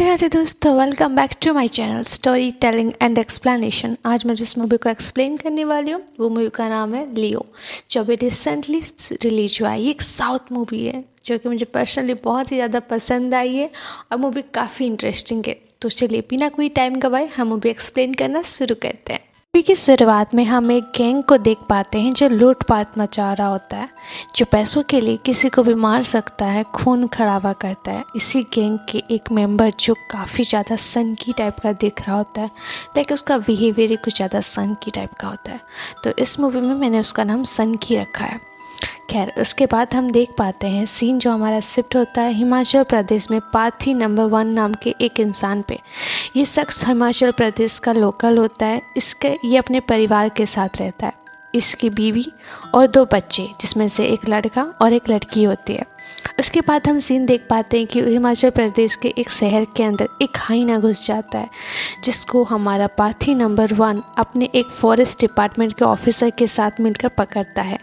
राधे राधे दोस्तों, welcome back to my channel storytelling and explanation. आज मैं जिस मूवी को एक्सप्लेन करने वाली हूँ वो मूवी का नाम है लियो, जो अभी रिसेंटली रिलीज हुआ है। ये एक साउथ मूवी है जो कि मुझे पर्सनली बहुत ही ज़्यादा पसंद आई है और मूवी काफ़ी इंटरेस्टिंग है। तो चलिए बिना कोई टाइम गवाए हम मूवी एक्सप्लेन करना शुरू करते हैं। मूवी की शुरुआत में हम एक गैंग को देख पाते हैं जो लूटपाट मचा रहा होता है, जो पैसों के लिए किसी को भी मार सकता है, खून खराबा करता है। इसी गैंग के एक मेंबर जो काफ़ी ज़्यादा सनकी टाइप का दिख रहा होता है, लेकिन उसका बिहेवियर ही कुछ ज़्यादा सनकी टाइप का होता है। तो इस मूवी में मैंने उसका नाम सनकी रखा है। खैर, उसके बाद हम देख पाते हैं सीन जो हमारा शिफ्ट होता है हिमाचल प्रदेश में पार्थी नंबर 1 नाम के एक इंसान पे। ये शख्स हिमाचल प्रदेश का लोकल होता है। ये अपने परिवार के साथ रहता है। इसकी बीवी और 2 बच्चे, जिसमें से एक लड़का और एक लड़की होती है। उसके बाद हम सीन देख पाते हैं कि हिमाचल प्रदेश के एक शहर के अंदर एक हाइना घुस जाता है, जिसको हमारा पार्थी नंबर 1 अपने एक फॉरेस्ट डिपार्टमेंट के ऑफिसर के साथ मिलकर पकड़ता है।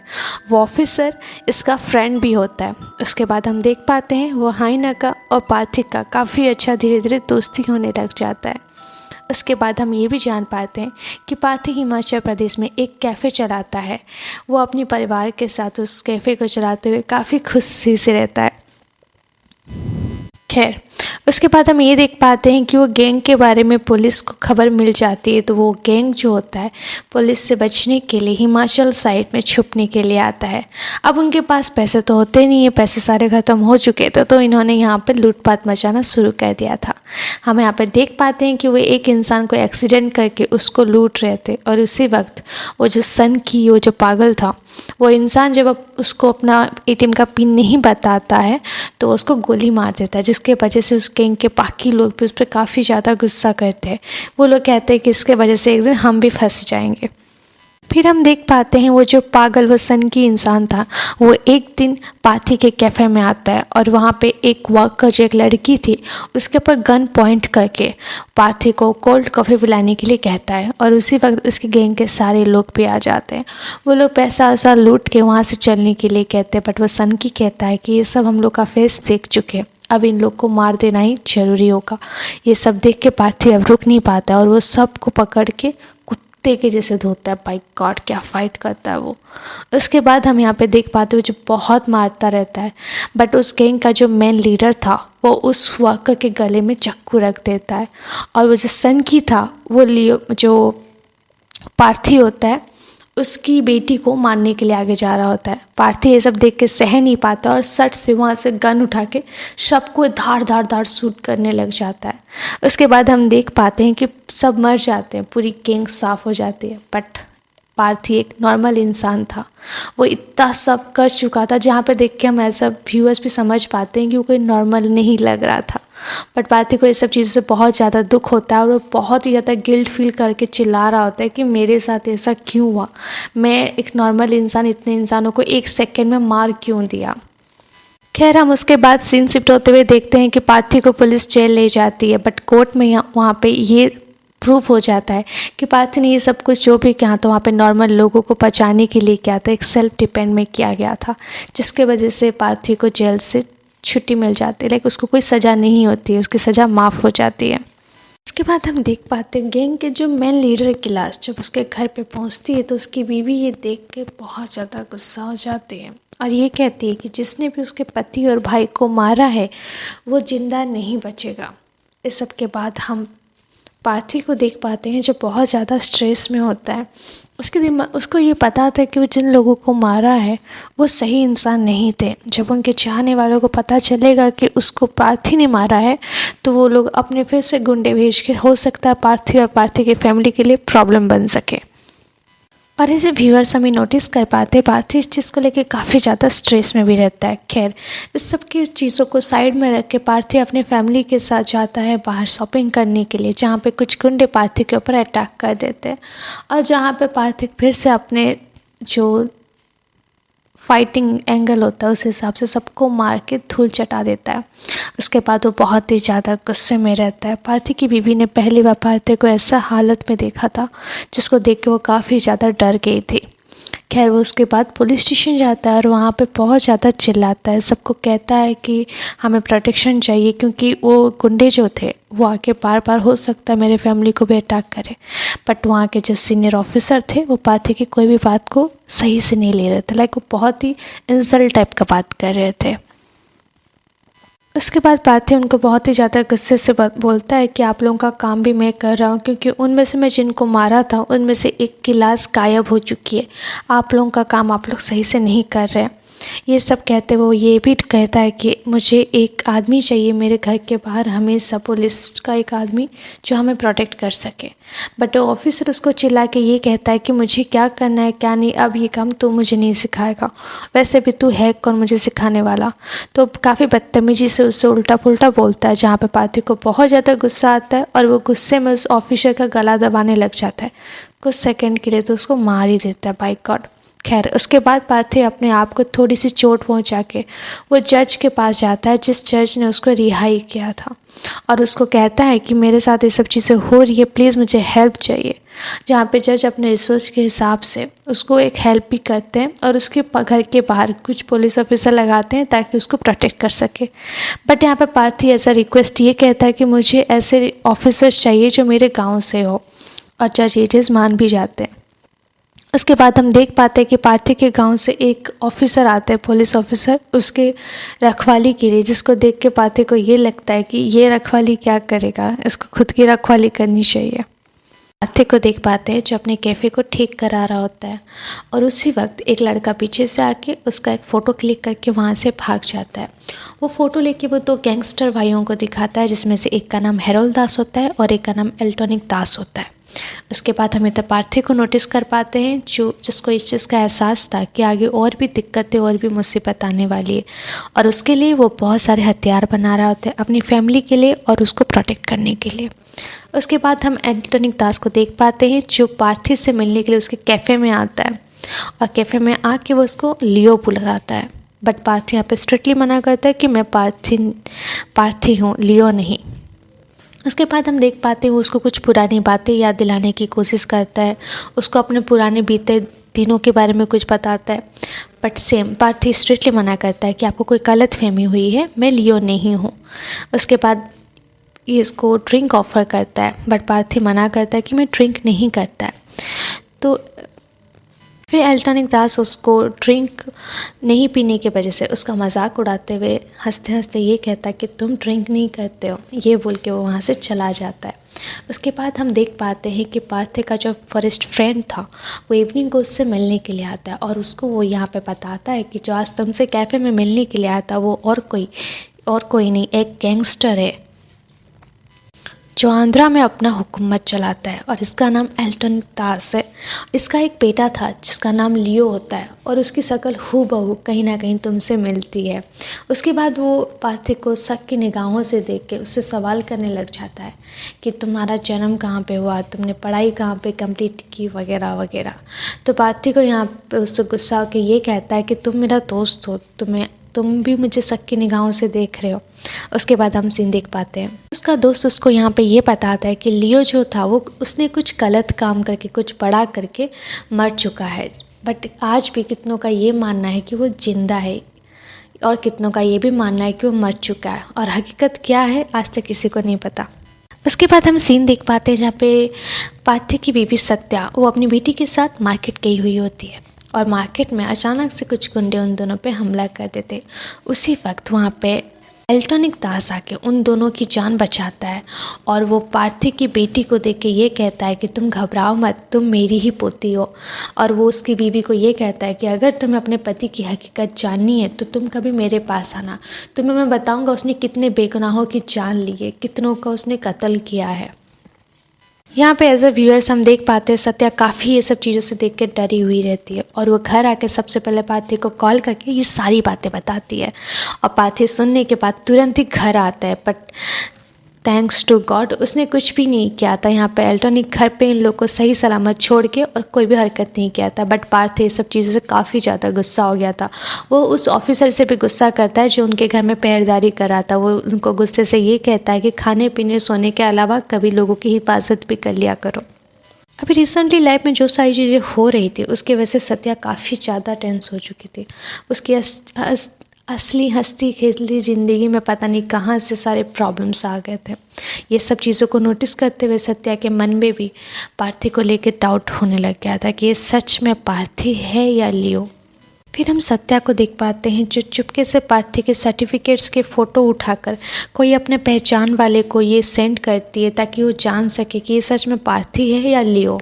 वो ऑफिसर इसका फ्रेंड भी होता है। उसके बाद हम देख पाते हैं वो हाइना का और पार्थी का काफ़ी अच्छा धीरे धीरे दोस्ती होने लग जाता है। उसके बाद हम ये भी जान पाते हैं कि पार्थी हिमाचल प्रदेश में एक कैफ़े चलाता है। वो अपने परिवार के साथ उस कैफ़े को चलाते हुए काफ़ी खुशी से रहता है। खैर, उसके बाद हम ये देख पाते हैं कि वो गैंग के बारे में पुलिस को खबर मिल जाती है। तो वो गैंग जो होता है पुलिस से बचने के लिए हिमाचल साइड में छुपने के लिए आता है। अब उनके पास पैसे तो होते नहीं है, पैसे सारे ख़त्म हो चुके थे, तो इन्होंने यहाँ पे लूटपाट मचाना शुरू कर दिया था। हम यहाँ पे देख पाते हैं कि वो एक इंसान को एक्सीडेंट करके उसको लूट रहे थे, और उसी वक्त वो जो सनकी, वो जो पागल था, वो इंसान जब उसको अपना एटीएम का पिन नहीं बताता है तो उसको गोली मार देता है, जिसके वजह से उस गैंग के बाकी लोग भी उस पर काफ़ी ज़्यादा गुस्सा करते हैं। वो लोग कहते हैं कि इसके वजह से एक दिन हम भी फंस जाएंगे। फिर हम देख पाते हैं वो जो पागल, वो सनकी इंसान था, वो एक दिन पार्थी के कैफ़े में आता है और वहाँ पे एक वर्कर जो एक लड़की थी उसके ऊपर गन पॉइंट करके पार्थी को कोल्ड कॉफ़ी पिलाने के लिए कहता है। और उसी वक्त उसके गैंग के सारे लोग भी आ जाते हैं। वो लोग पैसा वैसा लूट के वहाँ से चलने के लिए कहते हैं, बट वो सनकी कहता है कि ये सब हम लोग का फेस देख चुके हैं, अब इन लोग को मार देना ही ज़रूरी होगा। ये सब देख के पार्थी अब रुक नहीं पाता और वो सबको पकड़ के कुत्ते के जैसे धोता है। बाय गॉड, क्या फाइट करता है वो। उसके बाद हम यहाँ पे देख पाते हैं जो बहुत मारता रहता है, बट उस गैंग का जो मेन लीडर था वो उस वर्कर के गले में चाकू रख देता है। और वो जो सनकी था, वो लियो जो पार्थी होता है उसकी बेटी को मारने के लिए आगे जा रहा होता है। पार्थी ये सब देख के सह नहीं पाता और सट से वहाँ से गन उठा के सबको धार धार धार शूट करने लग जाता है। उसके बाद हम देख पाते हैं कि सब मर जाते हैं, पूरी गैंग साफ हो जाती है। बट पार्थी एक नॉर्मल इंसान था, वो इतना सब कर चुका था जहाँ पे देख के हम ऐसा व्यूअर्स भी समझ पाते हैं कि वो कोई नॉर्मल नहीं लग रहा था। बट पार्थी को ये सब चीज़ों से बहुत ज़्यादा दुख होता है और वो बहुत ही ज़्यादा गिल्ट फील करके चिल्ला रहा होता है कि मेरे साथ ऐसा क्यों हुआ, मैं एक नॉर्मल इंसान इतने इंसानों को 1 सेकेंड में मार क्यों दिया। खैर, हम उसके बाद सीन शिफ्ट होते हुए देखते हैं कि पार्थी को पुलिस जेल ले जाती है, बट कोर्ट में वहाँ पे ये प्रूफ हो जाता है कि पार्थी ने ये सब कुछ जो भी किया था वहाँ पे नॉर्मल लोगों को बचाने के लिए किया था, एक सेल्फ डिपेंड में किया गया था, जिसके वजह से पार्थी को जेल से छुट्टी मिल जाती है। लेकिन उसको कोई सज़ा नहीं होती है, उसकी सज़ा माफ़ हो जाती है। इसके बाद हम देख पाते हैं गैंग के जो मेन लीडर की लाश जब उसके घर पे पहुंचती है तो उसकी बीवी ये देख के बहुत ज़्यादा गुस्सा हो जाती है और ये कहती है कि जिसने भी उसके पति और भाई को मारा है वो जिंदा नहीं बचेगा। इस सब के बाद हम पार्थी को देख पाते हैं जो बहुत ज़्यादा स्ट्रेस में होता है। उसको ये पता था कि वो जिन लोगों को मारा है वो सही इंसान नहीं थे। जब उनके चाहने वालों को पता चलेगा कि उसको पार्थी ने मारा है तो वो लोग अपने फिर से गुंडे भेज के, हो सकता है पार्थी और पार्थी की फैमिली के लिए प्रॉब्लम बन सके। और ऐसे व्यूअर्स हमें नोटिस कर पाते हैं पार्थी इस चीज़ को लेकर काफ़ी ज़्यादा स्ट्रेस में भी रहता है। खैर, इस सब की चीज़ों को साइड में रख के पार्थी अपने फैमिली के साथ जाता है बाहर शॉपिंग करने के लिए, जहाँ पे कुछ गुंडे पार्थी के ऊपर अटैक कर देते हैं और जहाँ पे पार्थी फिर से अपने जो फाइटिंग एंगल होता है उस हिसाब से सबको मार के धूल चटा देता है। उसके बाद वो बहुत ही ज़्यादा गुस्से में रहता है। पार्थी की बीवी ने पहली बार पार्थी को ऐसा हालत में देखा था जिसको देख के वो काफ़ी ज़्यादा डर गई थी। खैर वो उसके बाद पुलिस स्टेशन जाता है और वहाँ पे बहुत ज़्यादा चिल्लाता है, सबको कहता है कि हमें प्रोटेक्शन चाहिए क्योंकि वो गुंडे जो थे वो आके बार बार हो सकता है मेरे फैमिली को भी अटैक करे। बट वहाँ के जो सीनियर ऑफिसर थे वो पार्थी की कोई भी बात को सही से नहीं ले रहे थे, लाइक वो बहुत ही इंसल्ट टाइप का बात कर रहे थे। उसके बाद पार्थी उनको बहुत ही ज़्यादा गुस्से से बोलता है कि आप लोगों का काम भी मैं कर रहा हूँ, क्योंकि उनमें से मैं जिनको मारा था उनमें से एक की लाश गायब हो चुकी है। आप लोगों का काम आप लोग सही से नहीं कर रहे हैं। ये सब कहते वो ये भी कहता है कि मुझे एक आदमी चाहिए मेरे घर के बाहर, हमेशा पुलिस का एक आदमी जो हमें प्रोटेक्ट कर सके। बट वो ऑफिसर उसको चिल्ला के ये कहता है कि मुझे क्या करना है क्या नहीं, अब ये काम तू मुझे नहीं सिखाएगा, वैसे भी तू है कौन मुझे सिखाने वाला। तो काफ़ी बदतमीजी से उससे उल्टा पुल्टा बोलता है, जहाँ पे पार्थी को बहुत ज़्यादा गुस्सा आता है और वो गुस्से में उस ऑफिसर का गला दबाने लग जाता है। कुछ सेकंड के लिए तो उसको मार ही देता है, बाय गॉड। खैर उसके बाद पार्थी अपने आप को थोड़ी सी चोट पहुंचा के वो जज के पास जाता है, जिस जज ने उसको रिहाई किया था, और उसको कहता है कि मेरे साथ ये सब चीज़ें हो रही है, प्लीज़ मुझे हेल्प चाहिए। जहाँ पे जज अपने रिसोर्स के हिसाब से उसको एक हेल्प भी करते हैं और उसके घर के बाहर कुछ पुलिस ऑफिसर लगाते हैं ताकि उसको प्रोटेक्ट कर सके। बट यहाँ पे पार्थी ऐसा रिक्वेस्ट ये कहता है कि मुझे ऐसे ऑफिसर्स चाहिए जो मेरे गाँव से हो, और जज ये चीज़ मान भी जाते हैं। उसके बाद हम देख पाते हैं कि पार्थी के गांव से एक ऑफिसर आते हैं, पुलिस ऑफिसर, उसके रखवाली के लिए, जिसको देख के पार्थी को ये लगता है कि ये रखवाली क्या करेगा, इसको खुद की रखवाली करनी चाहिए। पार्थी को देख पाते हैं जो अपने कैफ़े को ठीक करा रहा होता है, और उसी वक्त एक लड़का पीछे से आके उसका एक फ़ोटो क्लिक करके वहाँ से भाग जाता है। वो फ़ोटो लेके वो दो गैंगस्टर भाइयों को दिखाता है, जिसमें से एक का नाम हेरोल्ड दास होता है और एक का नाम एल्टोनिक दास होता है। उसके बाद हमें तो पार्थी को नोटिस कर पाते हैं जिसको इस चीज़ का एहसास था कि आगे और भी दिक्कतें और भी मुसीबत आने वाली है, और उसके लिए वो बहुत सारे हथियार बना रहा होता है अपनी फैमिली के लिए और उसको प्रोटेक्ट करने के लिए। उसके बाद हम एल्टोनिक दास को देख पाते हैं जो पार्थी से मिलने के लिए उसके कैफ़े में आता है, और कैफ़े में आके वो उसको लियो बुलाता है। बट पार्थी यहाँ पे स्ट्रिक्टली मना करता है कि मैं पार्थी हूँ, लियो नहीं। उसके बाद हम देख पाते हैं वो उसको कुछ पुरानी बातें याद दिलाने की कोशिश करता है, उसको अपने पुराने बीते दिनों के बारे में कुछ बताता है। बट सेम पार्थी स्ट्रिक्टली मना करता है कि आपको कोई गलत फहमी हुई है, मैं लियो नहीं हूँ। उसके बाद ये इसको ड्रिंक ऑफ़र करता है, बट पार्थी मना करता है कि मैं ड्रिंक नहीं करता है। तो फिर एल्टोनिक दास उसको ड्रिंक नहीं पीने की वजह से उसका मजाक उड़ाते हुए हंसते हंसते ये कहता है कि तुम ड्रिंक नहीं करते हो, ये बोल के वो वहाँ से चला जाता है। उसके बाद हम देख पाते हैं कि पार्थी का जो फॉरेस्ट फ्रेंड था वो इवनिंग को उससे मिलने के लिए आता है, और उसको वो यहाँ पे बताता है कि जो आज तुमसे कैफ़े में मिलने के लिए आया था वो और कोई नहीं, एक गैंगस्टर है जो आंध्रा में अपना हुकूमत चलाता है, और इसका नाम एल्टोनिक दास है। इसका एक बेटा था जिसका नाम लियो होता है, और उसकी शक्ल हूबहू कहीं ना कहीं तुमसे मिलती है। उसके बाद वो पार्थी को शक की निगाहों से देख के उससे सवाल करने लग जाता है कि तुम्हारा जन्म कहाँ पे हुआ, तुमने पढ़ाई कहाँ पे कंप्लीट की, वगैरह वगैरह। तो पार्थी को यहाँ पे उससे गुस्सा होकर ये कहता है कि तुम मेरा दोस्त हो, तुम भी मुझे शक की निगाहों से देख रहे हो। उसके बाद हम सीन देख पाते हैं उसका दोस्त उसको यहाँ पे ये बताता है कि लियो जो था वो उसने कुछ गलत काम करके, कुछ बड़ा करके मर चुका है, बट आज भी कितनों का ये मानना है कि वो जिंदा है, और कितनों का ये भी मानना है कि वो मर चुका है, और हकीकत क्या है आज तक किसी को नहीं पता। उसके बाद हम सीन देख पाते हैं जहाँ पे पार्थी की बीवी सत्या वो अपनी बेटी के साथ मार्केट गई हुई होती है, और मार्केट में अचानक से कुछ गुंडे उन दोनों पे हमला कर देते। उसी वक्त वहाँ पे एल्टोनिक दास आके उन दोनों की जान बचाता है, और वो पार्थी की बेटी को देख के ये कहता है कि तुम घबराओ मत, तुम मेरी ही पोती हो। और वो उसकी बीवी को ये कहता है कि अगर तुम्हें अपने पति की हकीकत जाननी है तो तुम कभी मेरे पास आना, तुम्हें मैं बताऊंगा उसने कितने बेगुनाहों की जान ली है, कितनों का उसने कत्ल किया है। यहाँ पे एज अ व्यूअर्स हम देख पाते हैं सत्या काफ़ी ये सब चीज़ों से देख के डरी हुई रहती है, और वो घर आके सबसे पहले पार्थी को कॉल करके ये सारी बातें बताती है, और पार्थी सुनने के बाद तुरंत ही घर आता है। बट थैंक्स टू गॉड उसने कुछ भी नहीं किया था। यहाँ पे एल्टोनिक घर पे इन लोग को सही सलामत छोड़ के और कोई भी हरकत नहीं किया था। बट पार्थी सब चीज़ों से काफ़ी ज़्यादा गुस्सा हो गया था। वो उस ऑफिसर से भी गुस्सा करता है जो उनके घर में पहरेदारी कर रहा था। वो उनको गुस्से से ये कहता है कि खाने पीने सोने के अलावा कभी लोगों की हिफाजत भी कर लिया करो। अभी रिसेंटली लाइफ में जो सारी चीज़ें हो रही थी उसकी वजह से सत्या काफ़ी ज़्यादा टेंस हो चुकी थी। उसकी असली हंसती खेलती ज़िंदगी में पता नहीं कहाँ से सारे प्रॉब्लम्स आ गए थे। ये सब चीज़ों को नोटिस करते हुए सत्या के मन में भी पार्थी को लेकर डाउट होने लग गया था कि ये सच में पार्थी है या लियो। फिर हम सत्या को देख पाते हैं जो चुपके से पार्थी के सर्टिफिकेट्स के फ़ोटो उठाकर कोई अपने पहचान वाले को ये सेंड करती है ताकि वो जान सके कि ये सच में पार्थी है या लियो।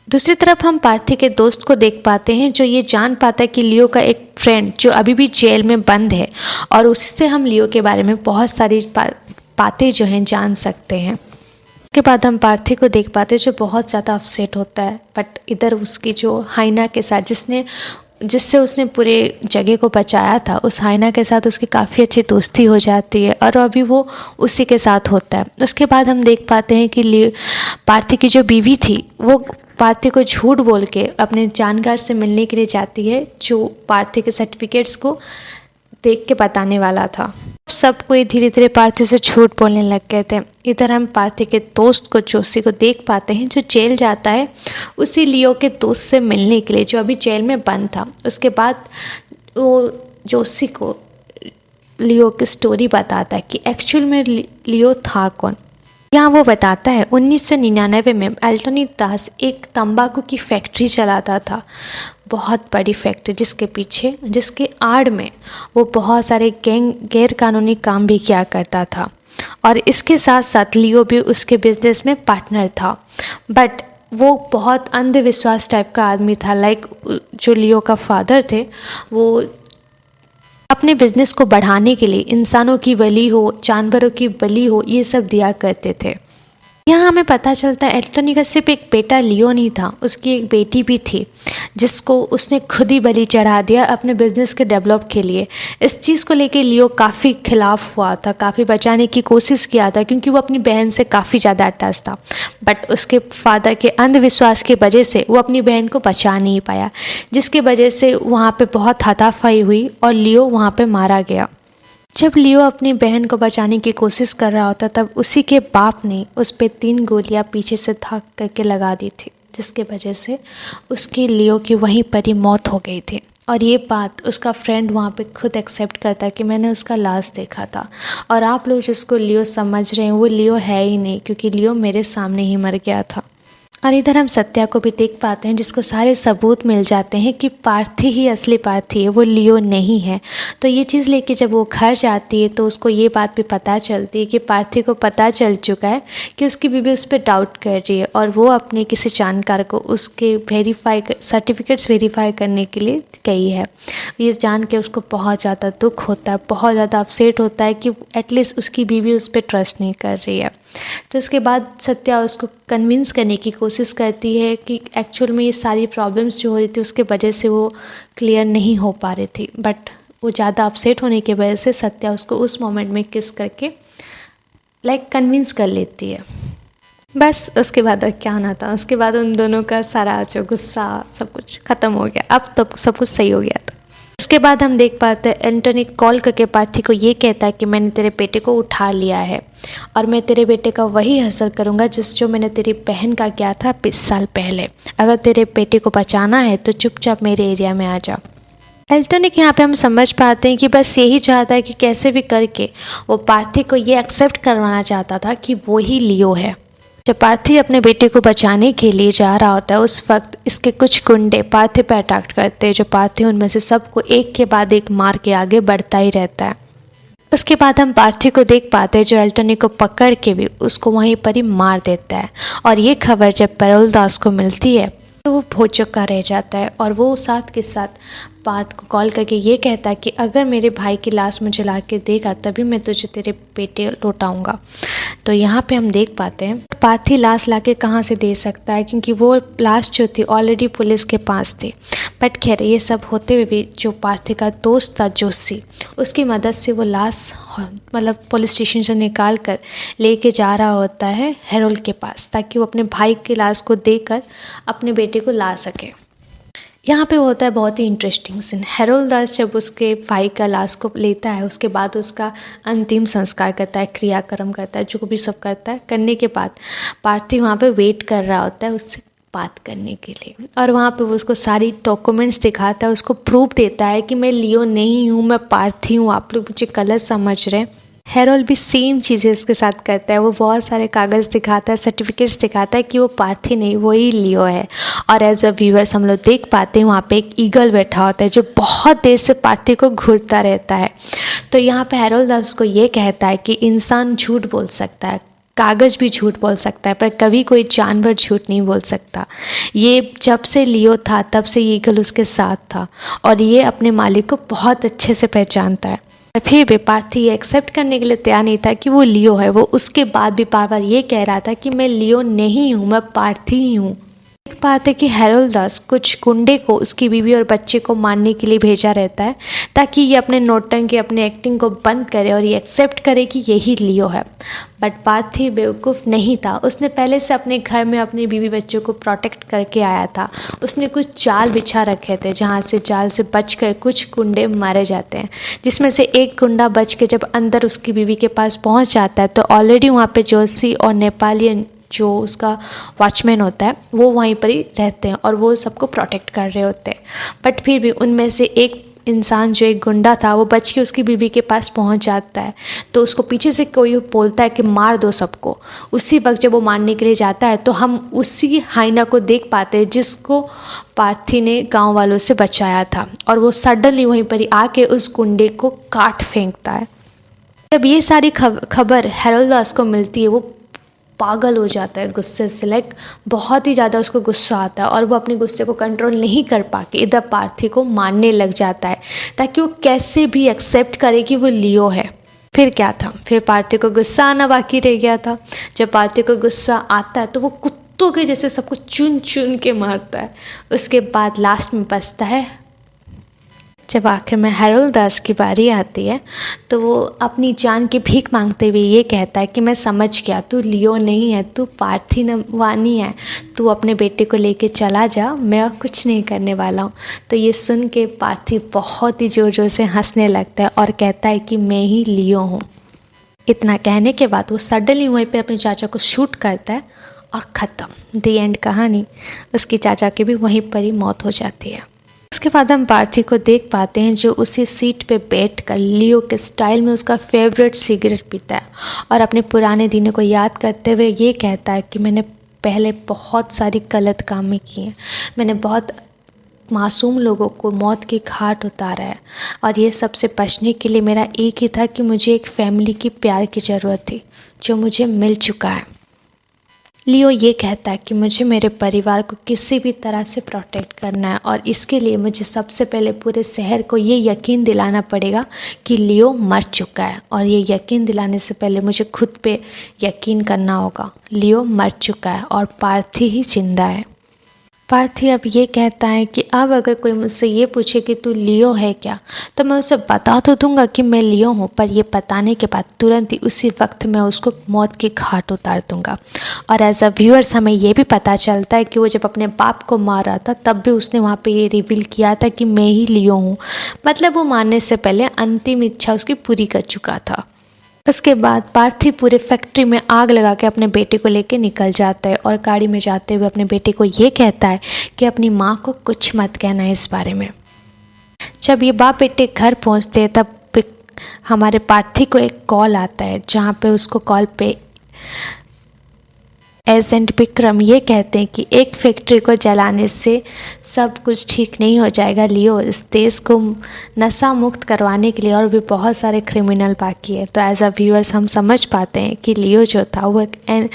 दूसरी तरफ हम पार्थी के दोस्त को देख पाते हैं जो ये जान पाता है कि लियो का एक फ्रेंड जो अभी भी जेल में बंद है और उसी से हम लियो के बारे में बहुत सारी बातें जो हैं जान सकते हैं। उसके बाद हम पार्थी को देख पाते हैं जो बहुत ज़्यादा अपसेट होता है, बट इधर उसकी जो हाइना के साथ जिससे उसने पूरे जगह को बचाया था, उस हाइना के साथ उसकी काफ़ी अच्छी दोस्ती हो जाती है और अभी वो उसी के साथ होता है। उसके बाद हम देख पाते हैं कि पार्थी की जो बीवी थी वो पार्थी को झूठ बोल के अपने जानकार से मिलने के लिए जाती है जो पार्थी के सर्टिफिकेट्स को देख के बताने वाला था। सब कोई धीरे धीरे पार्थी से झूठ बोलने लग गए थे। इधर हम पार्थी के दोस्त को जोशी को देख पाते हैं जो जेल जाता है उसी लियो के दोस्त से मिलने के लिए जो अभी जेल में बंद था। उसके बाद वो जोशी को लियो की स्टोरी बताता है कि एक्चुअल में लियो था कौन। यहाँ वो बताता है 1999 में एल्टोनी दास एक तंबाकू की फैक्ट्री चलाता था, बहुत बड़ी फैक्ट्री जिसके आड़ में वो बहुत सारे गैर कानूनी काम भी किया करता था और इसके साथ साथ लियो भी उसके बिजनेस में पार्टनर था। बट वो बहुत अंधविश्वास टाइप का आदमी था। लाइक जो लियो का फादर थे वो अपने बिजनेस को बढ़ाने के लिए इंसानों की बलि हो, जानवरों की बलि हो, ये सब दिया करते थे। यहाँ हमें पता चलता है एंटोनी का सिर्फ एक बेटा लियो नहीं था, उसकी एक बेटी भी थी जिसको उसने खुद ही बलि चढ़ा दिया अपने बिजनेस के डेवलप के लिए। इस चीज़ को लेके लियो काफ़ी खिलाफ हुआ था, काफ़ी बचाने की कोशिश किया था क्योंकि वो अपनी बहन से काफ़ी ज़्यादा अटैच था। बट उसके फादर के अंधविश्वास की वजह से वो अपनी बहन को बचा नहीं पाया, जिसकी वजह से वहाँ पे बहुत हाथापाई हुई और लियो वहाँ पे मारा गया। जब लियो अपनी बहन को बचाने की कोशिश कर रहा होता तब उसी के बाप ने उस पर 3 गोलियां पीछे से धाक करके लगा दी थी, जिसके वजह से उसकी लियो की वहीं पर ही मौत हो गई थी। और ये बात उसका फ्रेंड वहाँ पे खुद एक्सेप्ट करता है कि मैंने उसका लाश देखा था और आप लोग जिसको लियो समझ रहे हैं वो लियो है ही नहीं, क्योंकि लियो मेरे सामने ही मर गया था। और इधर हम सत्या को भी देख पाते हैं जिसको सारे सबूत मिल जाते हैं कि पार्थी ही असली पार्थी है, वो लियो नहीं है। तो ये चीज़ लेके जब वो घर जाती है तो उसको ये बात भी पता चलती है कि पार्थी को पता चल चुका है कि उसकी बीवी उस पर डाउट कर रही है और वो अपने किसी जानकार को उसके सर्टिफिकेट्स वेरीफाई करने के लिए गई है। ये जान के उसको बहुत ज़्यादा दुख होता है, बहुत ज़्यादा अपसेट होता है कि एटलीस्ट उसकी बीवी उस पर ट्रस्ट नहीं कर रही है। तो इसके बाद सत्या उसको कन्विंस करने की कोशिश करती है कि एक्चुअल में ये सारी प्रॉब्लम्स जो हो रही थी उसके वजह से वो क्लियर नहीं हो पा रही थी। बट वो ज़्यादा अपसेट होने की वजह से सत्या उसको उस मोमेंट में किस करके कन्विंस कर लेती है। बस उसके बाद क्या होना था, उसके बाद उन दोनों का सारा जो गुस्सा सब कुछ ख़त्म हो गया। अब तो सब कुछ सही हो गया था। इसके बाद हम देख पाते हैं एंटोनी कॉल करके पार्थी को ये कहता है कि मैंने तेरे बेटे को उठा लिया है और मैं तेरे बेटे का वही हासिल करूँगा जो मैंने तेरी बहन का किया था 20 साल पहले। अगर तेरे बेटे को बचाना है तो चुपचाप मेरे एरिया में आ जा। एंटोनी के यहाँ पे हम समझ पाते हैं कि बस यही चाहता है कि कैसे भी करके वो पार्थी को ये एक्सेप्ट करवाना चाहता था कि वो ही लियो है। जब पार्थी अपने बेटे को बचाने के लिए जा रहा होता है उस वक्त इसके कुछ गुंडे पार्थी पर अटैक करते हैं, जो पार्थी उनमें से सबको एक के बाद एक मार के आगे बढ़ता ही रहता है। उसके बाद हम पार्थी को देख पाते हैं जो एंटोनी को पकड़ के भी उसको वहीं पर ही मार देता है। और ये खबर जब पैरोल दास को मिलती है तो वो बहुत चुका रह जाता है और वो साथ के साथ पार्थ को कॉल करके ये कहता है कि अगर मेरे भाई की लाश मुझे ला के देगा तभी मैं तुझे तेरे बेटे लौटाऊंगा। तो यहाँ पे हम देख पाते हैं पार्थी लाश लाके कहाँ से दे सकता है, क्योंकि वो लाश जो थी ऑलरेडी पुलिस के पास थी। बट खैर ये सब होते हुए भी जो पार्थी का दोस्त था जोशी, उसकी मदद से वो लाश पुलिस स्टेशन से निकाल कर लेके जा रहा होता है हेरोल्ड के पास, ताकि वो अपने भाई की लाश को देकर अपने बेटे को ला सके। यहाँ पे होता है बहुत ही इंटरेस्टिंग सीन। हैरोल्ड दास जब उसके भाई का लाश को लेता है, उसके बाद उसका अंतिम संस्कार करता है, क्रियाक्रम करता है, जो भी सब करता है, करने के बाद पार्थी वहाँ पे वेट कर रहा होता है उससे बात करने के लिए, और वहाँ पे वो उसको सारी डॉक्यूमेंट्स दिखाता है, उसको प्रूफ देता है कि मैं लियो नहीं हूँ, मैं पार्थी हूँ, आप लोग मुझे गलत समझ रहे हैं। हैरोल्ड भी सेम चीज़ें उसके साथ करता है, वो बहुत सारे कागज़ दिखाता है, सर्टिफिकेट्स दिखाता है कि वो पार्थी नहीं, वही लियो है। और एज अ व्यूअर्स हम लोग देख पाते हैं वहाँ पे एक ईगल बैठा होता है जो बहुत देर से पार्थी को घूरता रहता है। तो यहाँ पे हैरोल्ड दास को ये कहता है कि इंसान झूठ बोल सकता है, कागज़ भी झूठ बोल सकता है, पर कभी कोई जानवर झूठ नहीं बोल सकता। ये जब से लियो था तब से ये ईगल उसके साथ था, और ये अपने मालिक को बहुत अच्छे से पहचानता है। फिर भी पार्थी ये एक्सेप्ट करने के लिए तैयार नहीं था कि वो लियो है। वो उसके बाद भी बार बार ये कह रहा था कि मैं लियो नहीं हूँ, मैं पार्थी ही हूँ। एक बात है कि हैरोल्ड दास कुछ गुंडे को उसकी बीवी और बच्चे को मारने के लिए भेजा रहता है, ताकि ये अपने नौटंकी, अपने एक्टिंग को बंद करे और ये एक्सेप्ट करे कि यही लियो है। बट पार्थी बेवकूफ़ नहीं था, उसने पहले से अपने घर में अपनी बीवी बच्चों को प्रोटेक्ट करके आया था। उसने कुछ जाल बिछा रखे थे, जहाँ से जाल से बचकर कुछ गुंडे मारे जाते हैं, जिसमें से एक गुंडा बच के जब अंदर उसकी बीवी के पास पहुँच जाता है तो ऑलरेडी वहाँ पे जोशी और नेपालियन जो उसका वॉचमैन होता है वो वहीं पर ही रहते हैं और वो सबको प्रोटेक्ट कर रहे होते हैं। बट फिर भी उनमें से एक इंसान, जो एक गुंडा था, वो बच के उसकी बीवी के पास पहुंच जाता है। तो उसको पीछे से कोई बोलता है कि मार दो सबको। उसी वक्त जब वो मारने के लिए जाता है तो हम उसी हाइना को देख पाते हैं जिसको पार्थी ने गांव वालों से बचाया था, और वो सडनली वहीं पर ही आके उस गुंडे को काट फेंकता है। जब ये सारी खबर हैरोल्ड दास को मिलती है, वो पागल हो जाता है गुस्से से, लाइक बहुत ही ज़्यादा उसको गुस्सा आता है, और वो अपने गुस्से को कंट्रोल नहीं कर पाके इधर पार्थी को मारने लग जाता है, ताकि वो कैसे भी एक्सेप्ट करे कि वो लियो है। फिर क्या था, फिर पार्थी को गुस्सा आना बाकी रह गया था। जब पार्थी को गुस्सा आता है तो वो कुत्तों के जैसे सबको चुन चुन के मारता है। उसके बाद लास्ट में बचता है, जब आखिर में हैरोल्ड दास की बारी आती है तो वो अपनी जान की भीख मांगते हुए ये कहता है कि मैं समझ गया, तू लियो नहीं है, तू पार्थिवानी है, तू अपने बेटे को लेके चला जा, मैं कुछ नहीं करने वाला हूँ। तो ये सुन के पार्थी बहुत ही ज़ोर ज़ोर से हंसने लगता है और कहता है कि मैं ही लियो हूँ। इतना कहने के बाद वो सडनली वहीं पर अपने चाचा को शूट करता है और ख़त्म, दी एंड कहानी। उसकी चाचा की भी वहीं पर ही मौत हो जाती है। इसके बाद हम पार्थी को देख पाते हैं जो उसी सीट पे बैठकर लियो के स्टाइल में उसका फेवरेट सिगरेट पीता है और अपने पुराने दिनों को याद करते हुए ये कहता है कि मैंने पहले बहुत सारी गलत कामें की हैं, मैंने बहुत मासूम लोगों को मौत की घाट उतारा है, और ये सबसे बचने के लिए मेरा एक ही था कि मुझे एक फैमिली की प्यार की ज़रूरत थी, जो मुझे मिल चुका है। लियो ये कहता है कि मुझे मेरे परिवार को किसी भी तरह से प्रोटेक्ट करना है, और इसके लिए मुझे सबसे पहले पूरे शहर को ये यकीन दिलाना पड़ेगा कि लियो मर चुका है, और ये यकीन दिलाने से पहले मुझे खुद पे यकीन करना होगा। लियो मर चुका है और पार्थी ही जिंदा है। पार्थी अब ये कहता है कि अब अगर कोई मुझसे ये पूछे कि तू लियो है क्या, तो मैं उसे बता तो दूंगा कि मैं लियो हूँ, पर ये बताने के बाद तुरंत ही उसी वक्त मैं उसको मौत की घाट उतार दूंगा। और एज अ व्यूअर्स हमें ये भी पता चलता है कि वो जब अपने बाप को मार रहा था तब भी उसने वहाँ पे ये रिवील किया था कि मैं ही लियो हूँ, मतलब वो मारने से पहले अंतिम इच्छा उसकी पूरी कर चुका था। उसके बाद पार्थी पूरे फैक्ट्री में आग लगा के अपने बेटे को लेके निकल जाता है, और गाड़ी में जाते हुए अपने बेटे को ये कहता है कि अपनी माँ को कुछ मत कहना है इस बारे में। जब ये बाप बेटे घर पहुँचते हैं तब हमारे पार्थी को एक कॉल आता है, जहाँ पे उसको कॉल पे एजेंट विक्रम ये कहते हैं कि एक फैक्ट्री को जलाने से सब कुछ ठीक नहीं हो जाएगा लियो, इस देश को नशा मुक्त करवाने के लिए और भी बहुत सारे क्रिमिनल बाकी है। तो एज अ व्यूअर्स हम समझ पाते हैं कि लियो जो था वो एक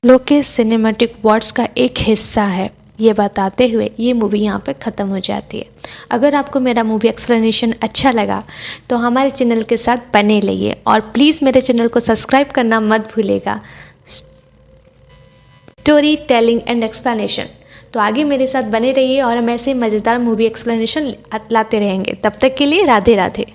लोकेश सिनेमैटिक वर्ड्स का एक हिस्सा है। ये बताते हुए ये मूवी यहाँ पे ख़त्म हो जाती है। अगर आपको मेरा मूवी एक्सप्लेनेशन अच्छा लगा तो हमारे चैनल के साथ बने रहिए, और प्लीज़ मेरे चैनल को सब्सक्राइब करना मत भूलिएगा। स्टोरी टेलिंग एंड एक्सप्लेनेशन, तो आगे मेरे साथ बने रहिए और हम ऐसे मज़ेदार मूवी एक्सप्लेनेशन लाते रहेंगे। तब तक के लिए राधे राधे।